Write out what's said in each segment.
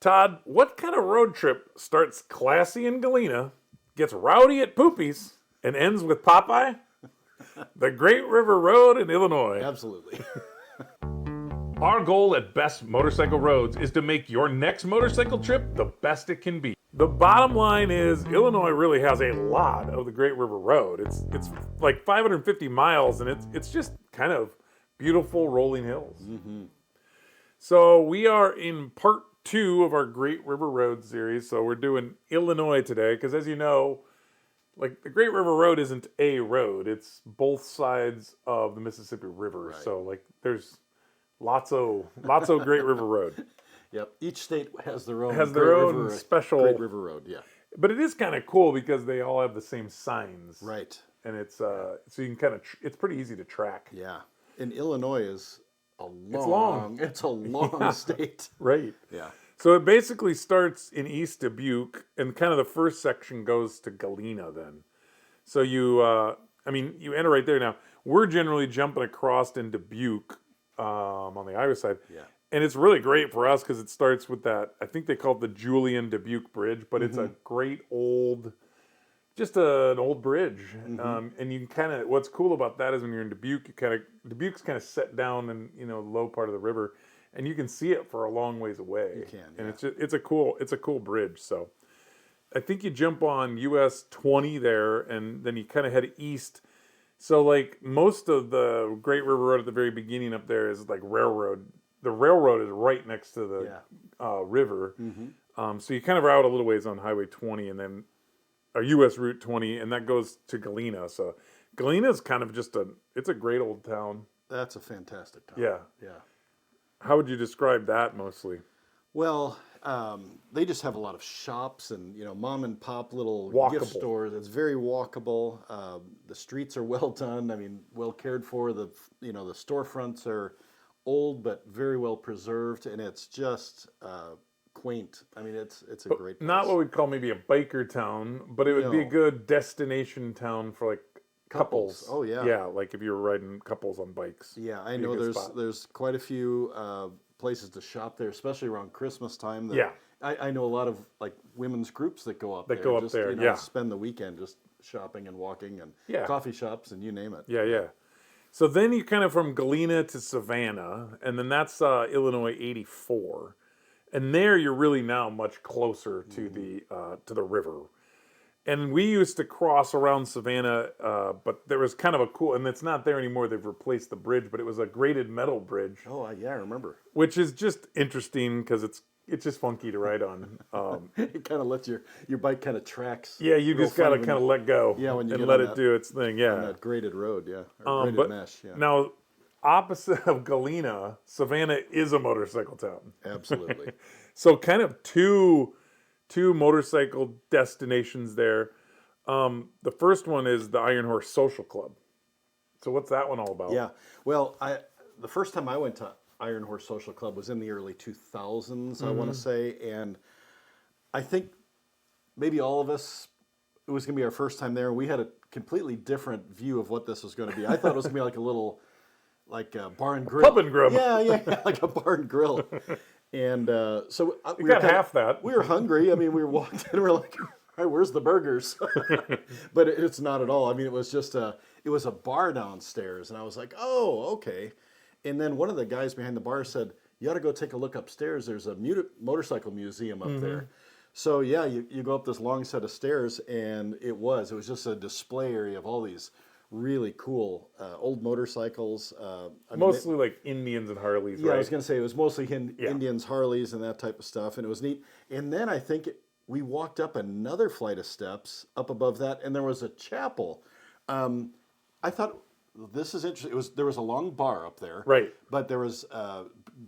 Todd, what kind of road trip starts classy in Galena, gets rowdy at Poopys, and ends with Popeye? The Great River Road in Illinois. Absolutely. Our goal at Best Motorcycle Roads is to make your next motorcycle trip the best it can be. The bottom line is Illinois really has a lot of the Great River Road. It's like 550 miles, and it's just kind of beautiful rolling hills. Mm-hmm. So we are in part 2 of our Great River Road series. So we're doing Illinois today because, as you know, like the Great River Road isn't a road. It's both sides of the Mississippi River. Right. So like there's lots of Great River Road. Yep. Each state has their own special Great River Road. Yeah. But it is kind of cool because they all have the same signs. Right. And it's so you can kind of it's pretty easy to track. Yeah. And Illinois is it's long. It's a long state. Right. Yeah. So it basically starts in East Dubuque, and kind of the first section goes to Galena then. So you enter right there. Now, we're generally jumping across in Dubuque on the Iowa side. Yeah. And it's really great for us because it starts with that, I think they call it the Julian Dubuque Bridge, but it's a great old, just an old bridge. And you can kind of, what's cool about that is when you're in Dubuque, Dubuque's kind of set down in, the low part of the river, and you can see it for a long ways away. You can, yeah. And it's a cool bridge. So I think you jump on US 20 there, and then you kind of head east. So like most of the Great River Road at the very beginning up there is like railroad. The railroad is right next to the river. So you kind of route a little ways on Highway 20 and then US Route 20, and that goes to Galena. So Galena is kind of just it's a great old town. That's a fantastic town. Yeah. Yeah. How would you describe that mostly? Well, they just have a lot of shops and, mom and pop little gift stores. It's very walkable. The streets are well done. I mean, well cared for. The storefronts are old but very well preserved, and it's just quaint. I mean, it's a great place. Not what we'd call maybe a biker town, but it would be a good destination town for like couples. Oh yeah. Yeah, like if you were riding couples on bikes. Yeah, I know there's quite a few places to shop there, especially around Christmas time. I know a lot of like women's groups that go up there. Spend the weekend just shopping and walking and coffee shops and you name it. Yeah. So then you kind of from Galena to Savanna, and then that's Illinois 84, and there you're really now much closer to the river. And we used to cross around Savanna, but there was kind of a cool, and it's not there anymore. They've replaced the bridge, but it was a graded metal bridge. Oh yeah, I remember. Which is just interesting because it's just funky to ride on. It kind of lets your bike kind of tracks. Yeah, you just got to kind of let go. Yeah, when you and let it do its thing. Yeah, on that graded road. Yeah, or graded mesh. Yeah. Now, opposite of Galena, Savanna is a motorcycle town. Absolutely. So kind of two motorcycle destinations there. The first one is the Iron Horse Social Club. So what's that one all about? Yeah. Well, the first time I went to Iron Horse Social Club was in the early 2000s, I want to say, and I think maybe all of us, it was going to be our first time there. We had a completely different view of what this was going to be. I thought it was going to be like a little, like a bar and grill. Pub and grub. Yeah, like a bar and grill. And so we got half that. We were hungry. I mean, we walked in and we're like, all right, where's the burgers? But it's not at all. I mean, it was just it was a bar downstairs, and I was like, oh, okay. And then one of the guys behind the bar said, you ought to go take a look upstairs. There's a motorcycle museum up there. So yeah, you go up this long set of stairs, and it was just a display area of all these really cool old motorcycles. Mostly like Indians and Harleys, yeah, right? I was going to say it was mostly Indians, Harleys, and that type of stuff, and it was neat. And then I think we walked up another flight of steps up above that, and there was a chapel. I thought, this is interesting. There was a long bar up there, right? But there was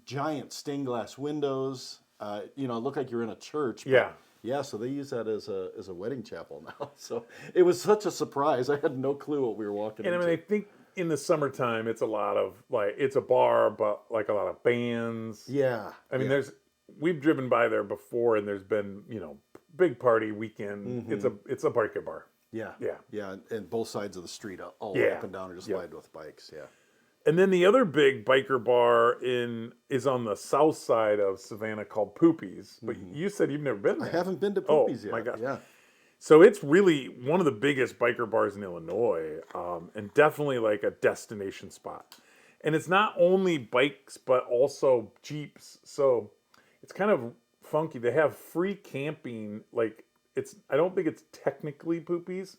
giant stained glass windows. It looked like you're in a church. Yeah, so they use that as a wedding chapel now. So it was such a surprise. I had no clue what we were walking into. And I mean, I think in the summertime, it's a lot of it's a bar, but like a lot of bands. Yeah. I mean, we've driven by there before, and there's been big party weekend. It's a biker bar. Yeah. And both sides of the street, all Yeah. up and down, are just lined with bikes. Yeah. And then the other big biker bar is on the south side of Savannah called Poopys. But you said you've never been I there. haven't been to Oh Poopys yet. my gosh. Yeah. So it's really one of the biggest biker bars in Illinois, and definitely like a destination spot. And it's not only bikes, but also Jeeps. So it's kind of funky. They have free camping. Like I don't think it's technically Poopys,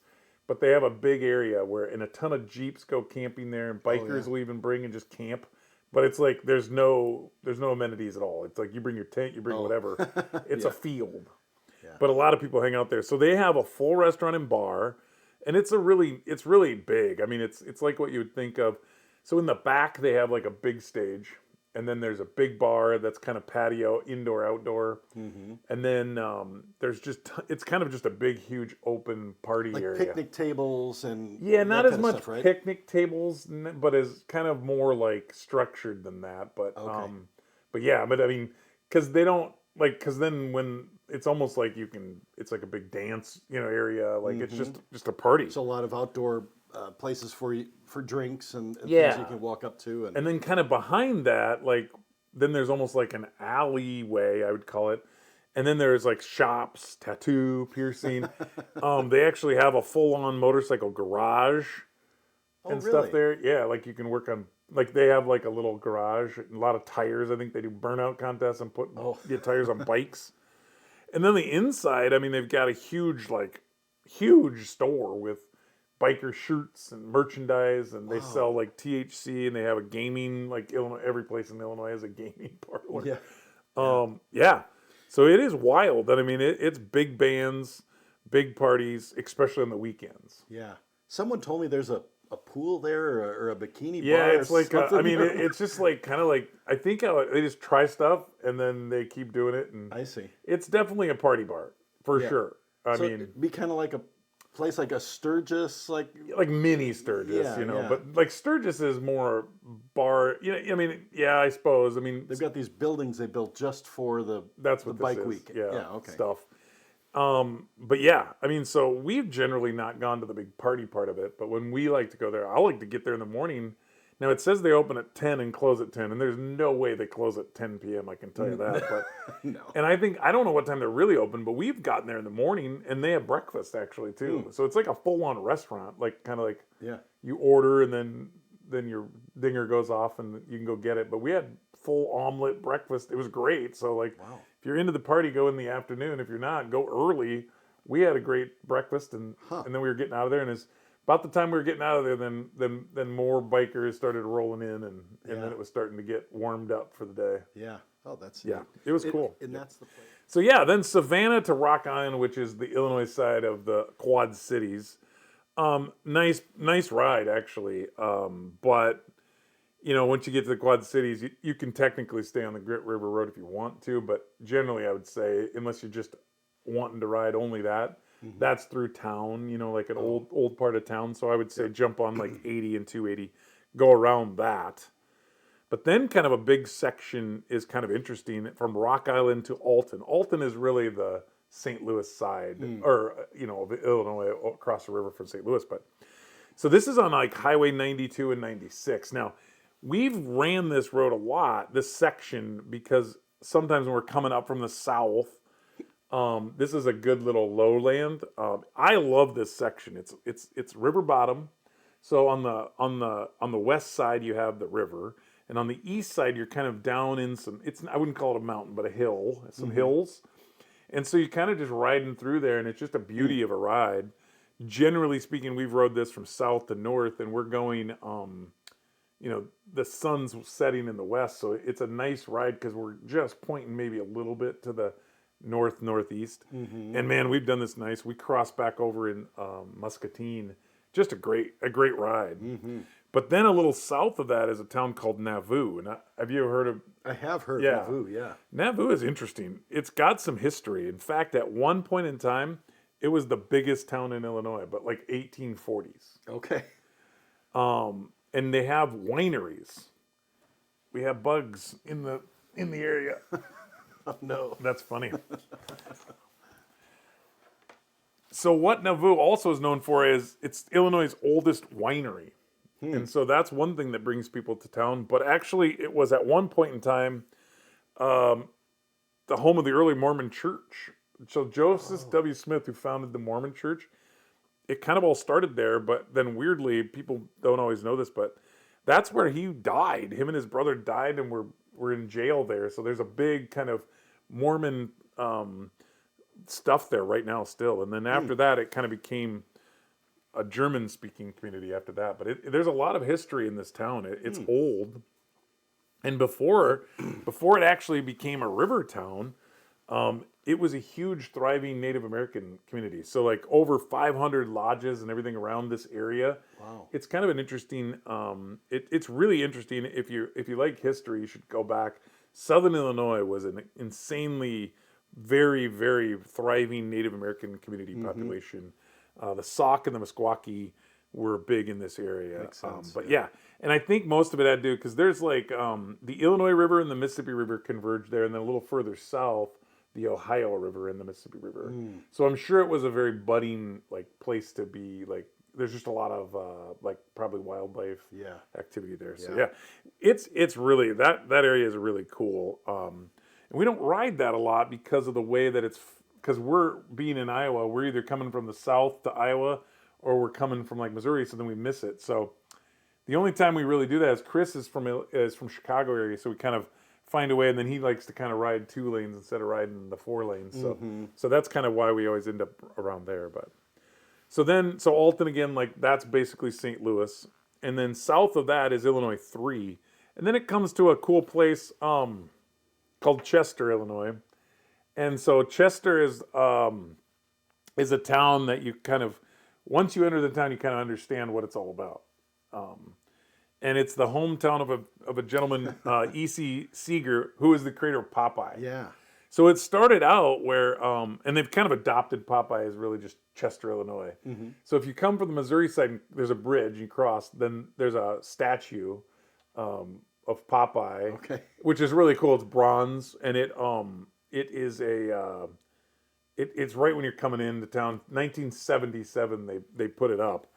but they have a big area and a ton of Jeeps go camping there, and bikers will even bring and just camp. But it's like there's no amenities at all. It's like you bring your tent, you bring whatever. It's a field. Yeah. But a lot of people hang out there. So they have a full restaurant and bar, and it's really big. I mean, it's like what you would think of. So in the back they have like a big stage, and then there's a big bar that's kind of patio, indoor, outdoor, and then there's it's kind of just a big, huge open party Like area. picnic tables and Not that as kind of much stuff, right? picnic tables, but as kind of more like structured than that. But but yeah, but I mean, because they don't because then when it's almost like it's like a big dance area, like it's just a party. So a lot of outdoor places for drinks and things you can walk up to, and then kind of behind that, then there's almost like an alleyway, I would call it. And then there's like shops, tattoo, piercing. They actually have a full-on motorcycle garage and stuff there. Yeah, like you can work on, they have like a little garage, and a lot of tires. I think they do burnout contests and get tires on bikes. And then the inside, I mean, they've got a huge store with biker shirts and merchandise, and they sell like THC, and they have a gaming, Illinois, every place in Illinois has a gaming parlor. Yeah. So it is wild. And I mean, it's big bands, big parties, especially on the weekends. Yeah. Someone told me there's a pool there or a bikini bar. Yeah, it's like, I mean, it's just kind of I think they just try stuff and then they keep doing it. And I see. It's definitely a party bar for sure. I mean, it'd be kind of like a place like a Sturgis, like mini Sturgis, but Sturgis is more bar. I mean, I suppose. I mean, they've got these buildings they built just for the bike week. Stuff. But yeah, I mean, so we've generally not gone to the big party part of it, but when we like to go there, I like to get there in the morning. Now it says they open at 10 and close at 10, and there's no way they close at 10 p.m. I can tell you that. But no. And I don't know what time they're really open, but we've gotten there in the morning, and they have breakfast actually too. So it's like a full-on restaurant, you order and then your dinger goes off and you can go get it. But we had full omelet breakfast. It was great. So if you're into the party, go in the afternoon. If you're not, go early. We had a great breakfast, and then we were getting out of there, and it's about the time we were getting out of there, then more bikers started rolling in, and then it was starting to get warmed up for the day. Yeah. Oh, that's it was cool. And that's the place. So then Savannah to Rock Island, which is the Illinois side of the Quad Cities. Nice ride actually. But once you get to the Quad Cities, you can technically stay on the Grit River Road if you want to, but generally I would say, unless you're just wanting to ride only that, that's through town, like an old part of town. So I would say jump on 80 and 280, go around that. But then kind of a big section is kind of interesting from Rock Island to Alton. Alton is really the St. Louis side, or, of Illinois across the river from St. Louis. But so this is on Highway 92 and 96. Now, we've ran this road a lot, this section, because sometimes when we're coming up from the south, this is a good little lowland. I love this section. It's river bottom. So on the west side you have the river, and on the east side you're kind of down in I wouldn't call it a mountain, but a hill, some hills. And so you're kind of just riding through there, and it's just a beauty of a ride. Generally speaking, we've rode this from south to north, and we're going the sun's setting in the west, so it's a nice ride because we're just pointing maybe a little bit to the northeast. And man, we've done this nice. We crossed back over in Muscatine. Just a great ride. But then a little south of that is a town called Navu. And have you ever heard of? I have heard of Navu. Yeah. Navu is interesting. It's got some history. In fact, at one point in time, it was the biggest town in Illinois, but 1840s. Okay. And they have wineries. We have bugs in the area. Oh, no. That's funny. So what Navu also is known for is it's Illinois' oldest winery. And so that's one thing that brings people to town. But actually, it was at one point in time um, the home of the early Mormon church. So Joseph W. Smith, who founded the Mormon church, it kind of all started there. But then weirdly, people don't always know this, but that's where he died. Him and his brother died and were in jail there. So there's a big kind of Mormon stuff there right now still. And then after that, it kind of became a German-speaking community after that. But there's a lot of history in this town. It's old. And before it actually became a river town, it was a huge, thriving Native American community. So like over 500 lodges and everything around this area. Wow. It's kind of an interesting. It's really interesting. If you like history, you should go back. Southern Illinois was an insanely, very, very thriving Native American community population. The Sauk and the Meskwaki were big in this area. Makes sense, But yeah, and I think most of it had to do because there's like the Illinois River and the Mississippi River converge there, and then a little further south, the Ohio River and the Mississippi River. So I'm sure it was a very budding like place to be. Like there's just a lot of like probably wildlife activity there. So yeah, it's really that area is really cool. And we don't ride that a lot because of the way that it's. Because we're being in Iowa, we're either coming from the south to Iowa or we're coming from like Missouri, so then we miss it. So the only time we really do that is Chris is from Chicago area, so we kind of find a way, and then he likes to kind of ride 2 lanes instead of riding the 4 lanes. So that's kind of why we always end up around there. But so Alton again, like that's basically St. Louis, and then south of that is Illinois 3, and then it comes to a cool place called Chester, Illinois. And so Chester is a town that you kind of, once you enter the town, you kind of understand what it's all about. And it's the hometown of a gentleman, E.C. Seeger, who is the creator of Popeye. Yeah. So it started out where, and they've kind of adopted Popeye as really just Chester, Illinois. So if you come from the Missouri side, there's a bridge you cross, then there's a statue of Popeye, which is really cool. It's bronze, and it is it's right when you're coming into town. 1977, they put it up,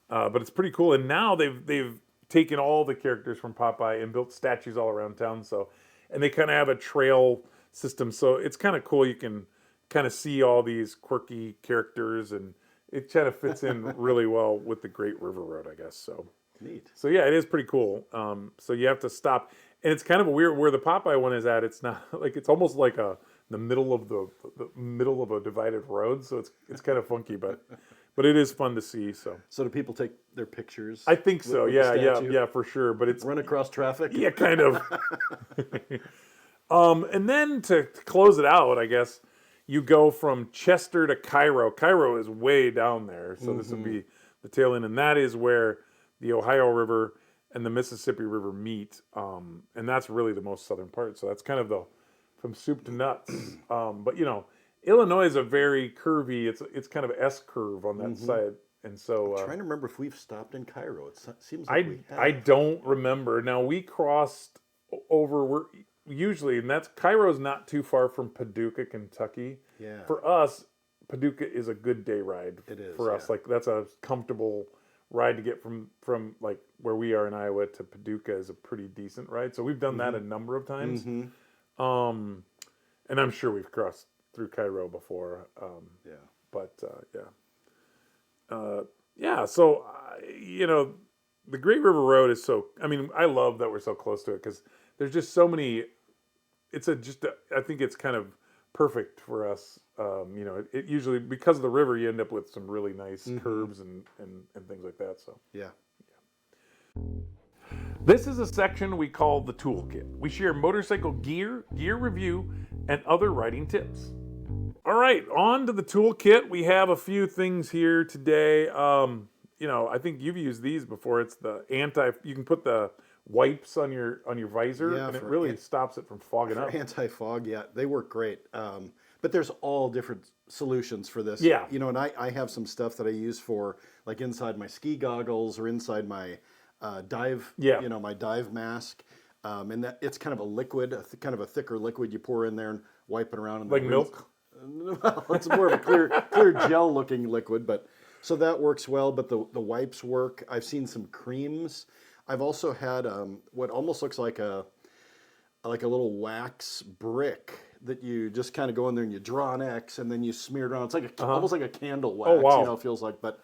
but it's pretty cool. And now they've taken all the characters from Popeye and built statues all around town. So, and they kind of have a trail system. So it's kind of cool. You can kind of see all these quirky characters, and it kind of fits in really well with the Great River Road, I guess. So neat. So yeah, it is pretty cool. So you have to stop. And it's kind of a weird where the Popeye one is at. It's not like it's almost like the middle of the middle of a divided road. So it's kind of funky, but it is fun to see. So do people take their pictures? I think so. With Yeah, for sure. But it's run across traffic. Yeah, kind of. And then to close it out, I guess you go from Chester to Cairo. Cairo is way down there, so this would be the tail end, and that is where the Ohio River and the Mississippi River meet, and that's really the most southern part. So that's kind of from soup to nuts. But Illinois is a very curvy. It's kind of S curve on that side, and so I'm trying to remember if we've stopped in Cairo. It seems like we have. I don't remember. Now we crossed over. We're usually, and that's Cairo's not too far from Paducah, Kentucky. Yeah. For us, Paducah is a good day ride. It is for us. Like that's a comfortable ride to get from like where we are in Iowa to Paducah is a pretty decent ride. So we've done that a number of times. And I'm sure we've crossed through Cairo before. So the Great River Road is so. I mean, I love that we're so close to it because there's just so many. I think it's kind of perfect for us. It usually, because of the river, you end up with some really nice curves and things like that. So yeah. This is a section we call the Toolkit. We share motorcycle gear review, and other riding tips. All right, on to the Toolkit. We have a few things here today. I think you've used these before. It's the you can put the wipes on your visor, and it really stops it from fogging up. Anti-fog, yeah, they work great. But there's all different solutions for this. Yeah. And I have some stuff that I use for like inside my ski goggles or inside my dive, my dive mask. And that it's kind of a liquid, kind of a thicker liquid you pour in there and wipe it around. And like milk? Well, it's more of a clear gel looking liquid, but So that works well, but the wipes work. I've seen some creams. I've also had what almost looks like a little wax brick that you just kind of go in there and you draw an X and then you smear it around. It's like almost like a candle wax, wow. it feels like. But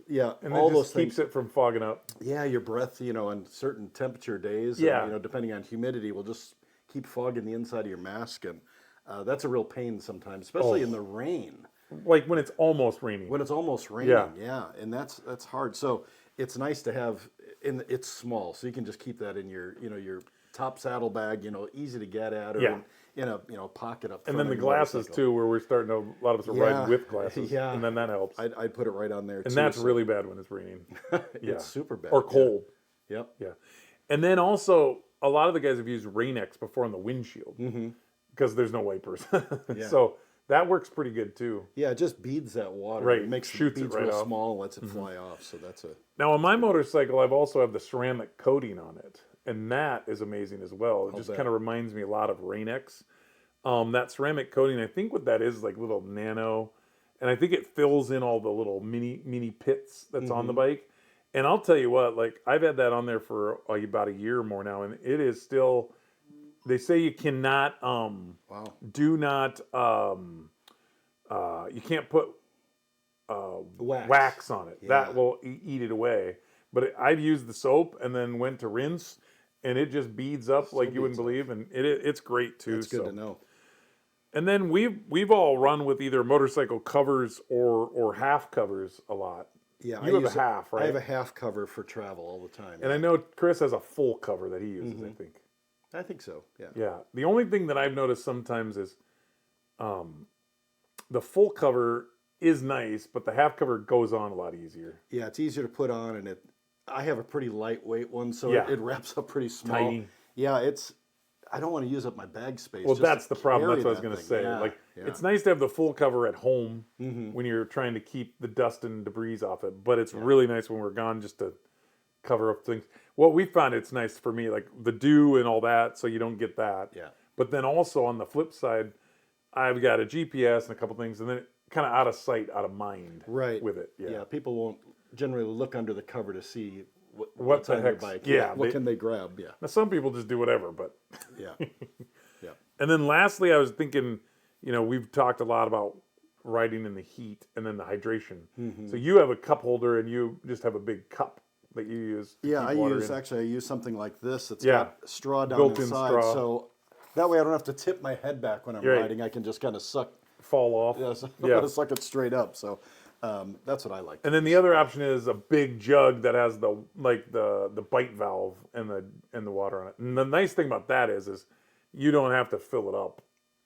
yeah, And all it those just things. keeps it from fogging up. Yeah, your breath, on certain temperature days, Yeah. depending on humidity, will just keep fogging the inside of your mask, and that's a real pain sometimes, especially in the rain. Like when it's almost raining. When it's almost raining, Yeah. and that's hard. So it's nice to have, it's small, so you can just keep that in your top saddlebag, easy to get at, or in a pocket up front. And then the of your glasses motorcycle. too, where we're starting to, a lot of us are riding with glasses. Yeah. And then that helps. I'd put it right on there, and too. that's really bad when it's raining. It's super bad. Or cold. Yep. Yeah. And then also, a lot of the guys have used Rain-X before on the windshield. Because there's no wipers. So that works pretty good too. Yeah, it just beads that water. Right. It makes Shoots the beads it right real off. small and lets it fly off. So that's a... Now on my motorcycle, I've also have the ceramic coating on it. And that is amazing as well. It just kind of reminds me a lot of Rain-X. That ceramic coating, I think what that is like little nano, and I think it fills in all the little mini pits that's on the bike. And I'll tell you what, like I've had that on there for about a year or more now, and it is still. They say you cannot, do not, you can't put wax on it. That will eat it away. But I've used the soap and then went to rinse, and it just beads up like you wouldn't believe, and it's great too. That's good to know. And then we've all run with either motorcycle covers or half covers a lot. Yeah, you have a half, right? I have a half cover for travel all the time. And I know Chris has a full cover that he uses, I think. I think so, yeah. Yeah. The only thing that I've noticed sometimes is the full cover is nice, but the half cover goes on a lot easier. Yeah, it's easier to put on, and I have a pretty lightweight one, so it wraps up pretty small. Tiny. Yeah, I don't want to use up my bag space. Well, just that's to the problem. carry That's what I was that going to thing. say. It's nice to have the full cover at home when you're trying to keep the dust and debris off it, but it's really nice when we're gone just to cover up things. What we found, it's nice for me, like the dew and all that, so you don't get that. Yeah. But then also on the flip side, I've got a GPS and a couple things, and then kind of out of sight, out of mind with it. Yeah, people won't generally look under the cover to see What what's the on their heck's- bike. yeah, what they- can they grab? Yeah, Now, some people just do whatever, but. yeah, yeah. And then lastly, I was thinking, we've talked a lot about riding in the heat and then the hydration. So you have a cup holder and you just have a big cup that you use. To Yeah, keep I water use something like this. It's Yeah. got straw down Built-in inside, straw. so that way I don't have to tip my head back when I'm Right. riding. I can just kind of suck. fall off. Yeah, so Yeah. suck it straight up. So that's what I like. And then the other option is a big jug that has the bite valve and the water on it. And the nice thing about that is you don't have to fill it up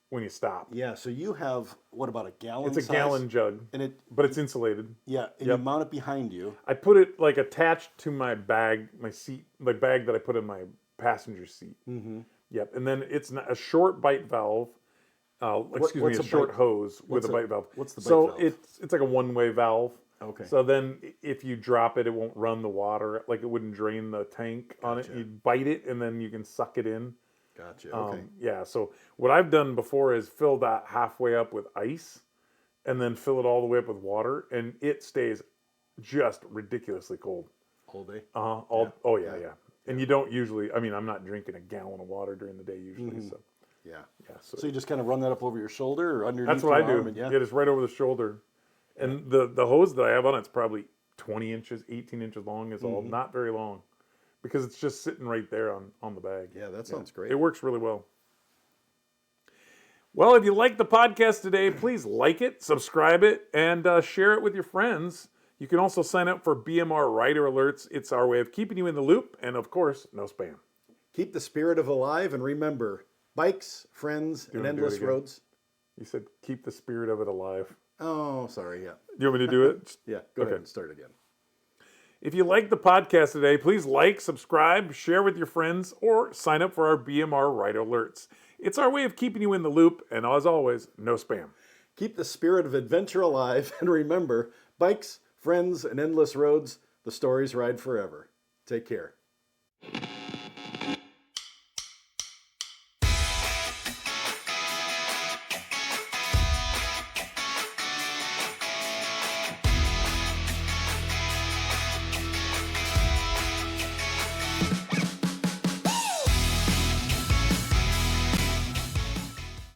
when you stop. Yeah, so you have what about a gallon? It's a size? gallon jug, and but it's insulated. and you mount it behind you. I put it like attached to my bag, my seat, the bag that I put in my passenger seat. Mm-hmm. Yep, and then it's a short bite valve. what's A short hose with a bite valve. What's the bite so valve? it's like a one-way valve. Okay. So then if you drop it, it won't run the water, like it wouldn't drain the tank on it. You bite it and then you can suck it in. Gotcha. Okay. Yeah, so what I've done before is fill that halfway up with ice and then fill it all the way up with water, and it stays just ridiculously cold. All day. Oh yeah. And you don't usually, I'm not drinking a gallon of water during the day usually, so. Yeah. Yeah, So you just kind of run that up over your shoulder or underneath that's what your I do. arm, and Yeah, it's right over the shoulder. And the hose that I have on it's probably 20 inches, 18 inches long is all, not very long. Because it's just sitting right there on the bag. Yeah, that sounds great. It works really well. Well, if you like the podcast today, please like it, subscribe it, and share it with your friends. You can also sign up for BMR Rider Alerts. It's our way of keeping you in the loop. And of course, no spam. Keep the spirit of alive, and remember, bikes, friends, and wanna do it endless again? roads. You said keep the spirit of it alive. Oh, sorry. Yeah. Do you want me to do it? Yeah. Go ahead and start again. If you like the podcast today, please like, subscribe, share with your friends, or sign up for our BMR Rider Alerts. It's our way of keeping you in the loop, and as always, no spam. Keep the spirit of adventure alive, and remember, bikes, friends, and endless roads, the stories ride forever. Take care.